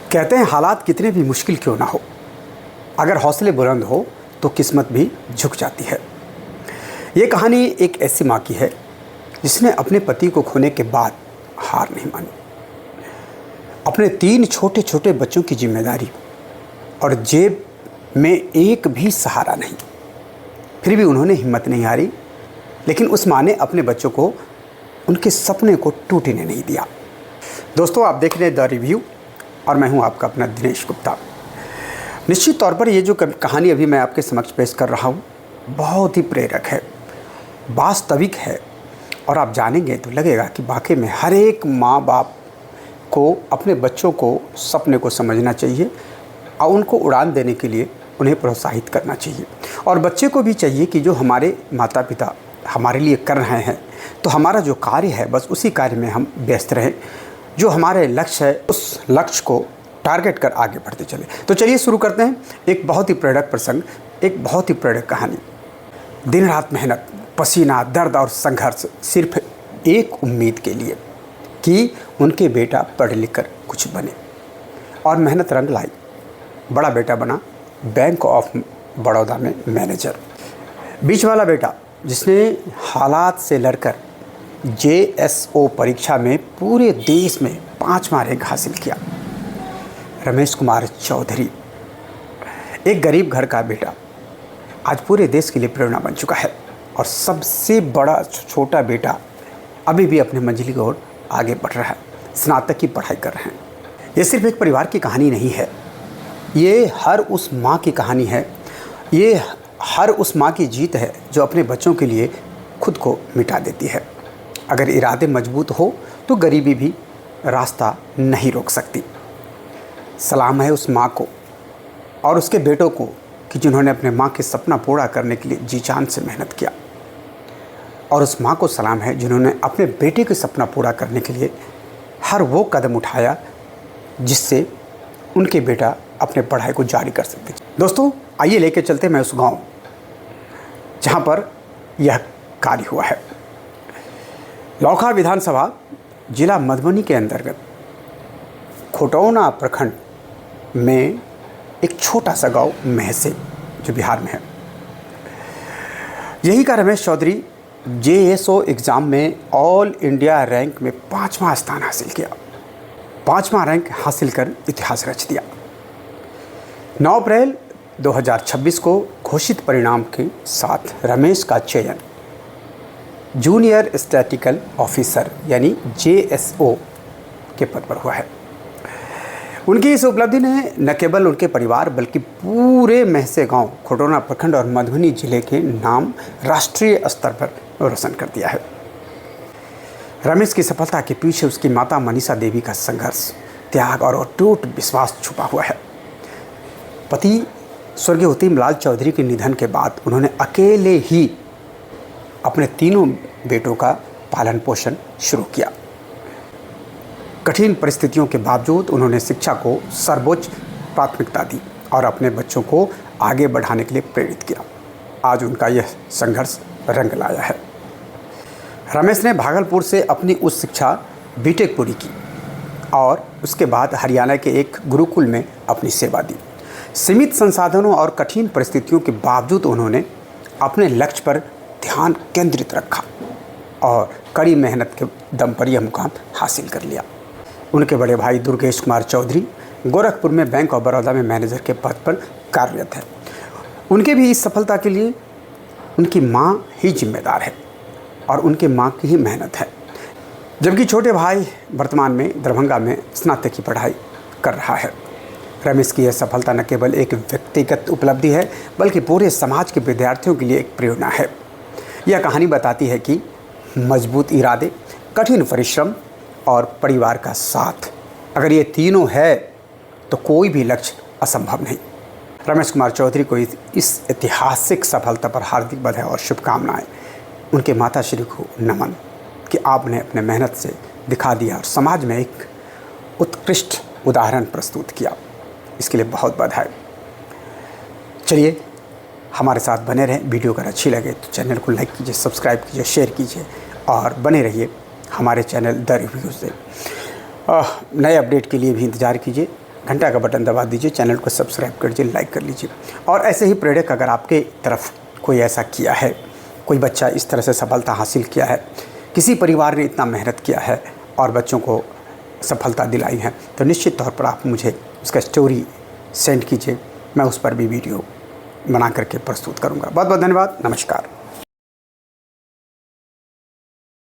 कहते हैं हालात कितने भी मुश्किल क्यों ना हो, अगर हौसले बुलंद हो तो किस्मत भी झुक जाती है। ये कहानी एक ऐसी माँ की है जिसने अपने पति को खोने के बाद हार नहीं मानी। अपने 3 छोटे छोटे बच्चों की जिम्मेदारी और जेब में एक भी सहारा नहीं, फिर भी उन्होंने हिम्मत नहीं हारी। लेकिन उस माँ ने अपने बच्चों को उनके सपने को टूटने नहीं दिया। दोस्तों, आप देख रहे हैं द रिव्यू और मैं हूं आपका अपना दिनेश गुप्ता। निश्चित तौर पर ये जो कहानी अभी मैं आपके समक्ष पेश कर रहा हूं बहुत ही प्रेरक है, वास्तविक है और आप जानेंगे तो लगेगा कि वाकई में हर एक माँ बाप को अपने बच्चों को सपने को समझना चाहिए और उनको उड़ान देने के लिए उन्हें प्रोत्साहित करना चाहिए। और बच्चे को भी चाहिए कि जो हमारे माता पिता हमारे लिए कर रहे हैं तो हमारा जो कार्य है बस उसी कार्य में हम व्यस्त रहें। जो हमारे लक्ष्य है उस लक्ष्य को टारगेट कर आगे बढ़ते चले। तो चलिए शुरू करते हैं एक बहुत ही प्रेरक प्रसंग, एक बहुत ही प्रेरक कहानी। दिन रात मेहनत, पसीना, दर्द और संघर्ष, सिर्फ एक उम्मीद के लिए कि उनके बेटा पढ़ लिख कर कुछ बने। और मेहनत रंग लाई। बड़ा बेटा बना बैंक ऑफ बड़ौदा में मैनेजर। बीच वाला बेटा जिसने हालात से लड़कर JSO परीक्षा में पूरे देश में 5वां रैंक हासिल किया, रमेश कुमार चौधरी। एक गरीब घर का बेटा आज पूरे देश के लिए प्रेरणा बन चुका है। और सबसे बड़ा छोटा बेटा अभी भी अपने मंजिल की ओर आगे बढ़ रहा है, स्नातक की पढ़ाई कर रहे हैं। ये सिर्फ एक परिवार की कहानी नहीं है, ये हर उस माँ की कहानी है। ये हर उस माँ की जीत है जो अपने बच्चों के लिए खुद को मिटा देती है। अगर इरादे मजबूत हो तो गरीबी भी रास्ता नहीं रोक सकती। सलाम है उस माँ को और उसके बेटों को कि जिन्होंने अपने माँ के सपना पूरा करने के लिए जी जान से मेहनत किया। और उस माँ को सलाम है जिन्होंने अपने बेटे के सपना पूरा करने के लिए हर वो कदम उठाया जिससे उनके बेटा अपने पढ़ाई को जारी कर सकते। दोस्तों, आइए लेके चलते मैं उस गांव जहां पर यह कार्य हुआ है। लौखा विधानसभा जिला मधुबनी के अंतर्गत खोटौना प्रखंड में एक छोटा सा गांव महसे जो बिहार में है। यही का रमेश चौधरी JSO एग्ज़ाम में ऑल इंडिया रैंक में 5वां स्थान हासिल किया। 5वां रैंक हासिल कर इतिहास रच दिया। 9 अप्रैल 2026 को घोषित परिणाम के साथ रमेश का चयन जूनियर स्टैटिकल ऑफिसर यानी JSO के पद पर हुआ है। उनकी इस उपलब्धि ने न केवल उनके परिवार बल्कि पूरे महसे गांव, खोटौना प्रखंड और मधुबनी जिले के नाम राष्ट्रीय स्तर पर रोशन कर दिया है। रमेश की सफलता के पीछे उसकी माता मनीषा देवी का संघर्ष, त्याग और अटूट विश्वास छुपा हुआ है। पति स्वर्गीय उतिम लाल चौधरी के निधन के बाद उन्होंने अकेले ही अपने 3 बेटों का पालन पोषण शुरू किया। कठिन परिस्थितियों के बावजूद उन्होंने शिक्षा को सर्वोच्च प्राथमिकता दी और अपने बच्चों को आगे बढ़ाने के लिए प्रेरित किया। आज उनका यह संघर्ष रंग लाया है। रमेश ने भागलपुर से अपनी उच्च शिक्षा BTech पूरी की और उसके बाद हरियाणा के एक गुरुकुल में अपनी सेवा दी। सीमित संसाधनों और कठिन परिस्थितियों के बावजूद उन्होंने अपने लक्ष्य पर ध्यान केंद्रित रखा और कड़ी मेहनत के दम पर यह मुकाम हासिल कर लिया। उनके बड़े भाई दुर्गेश कुमार चौधरी गोरखपुर में बैंक ऑफ बड़ौदा में मैनेजर के पद पर कार्यरत है। उनके भी इस सफलता के लिए उनकी माँ ही जिम्मेदार है और उनके माँ की ही मेहनत है। जबकि छोटे भाई वर्तमान में दरभंगा में स्नातक की पढ़ाई कर रहा है। रमेश की यह सफलता न केवल एक व्यक्तिगत उपलब्धि है बल्कि पूरे समाज के विद्यार्थियों के लिए एक प्रेरणा है। यह कहानी बताती है कि मजबूत इरादे, कठिन परिश्रम और परिवार का साथ, अगर ये तीनों है तो कोई भी लक्ष्य असंभव नहीं। रमेश कुमार चौधरी को इस ऐतिहासिक सफलता पर हार्दिक बधाई और शुभकामनाएं। उनके माताश्री को नमन कि आपने अपने मेहनत से दिखा दिया और समाज में एक उत्कृष्ट उदाहरण प्रस्तुत किया। इसके लिए बहुत बधाई। चलिए हमारे साथ बने रहें। वीडियो अगर अच्छी लगे तो चैनल को लाइक कीजिए, सब्सक्राइब कीजिए, शेयर कीजिए और बने रहिए हमारे चैनल द रिव्यू से। नए अपडेट के लिए भी इंतज़ार कीजिए, घंटा का बटन दबा दीजिए, चैनल को सब्सक्राइब कर दीजिए, लाइक कर लीजिए। और ऐसे ही प्रेरक अगर आपके तरफ कोई ऐसा किया है, कोई बच्चा इस तरह से सफलता हासिल किया है, किसी परिवार ने इतना मेहनत किया है और बच्चों को सफलता दिलाई है, तो निश्चित तौर पर आप मुझे उसका स्टोरी सेंड कीजिए, मैं उस पर भी वीडियो बना करके प्रस्तुत करूँगा। बहुत बहुत धन्यवाद, नमस्कार।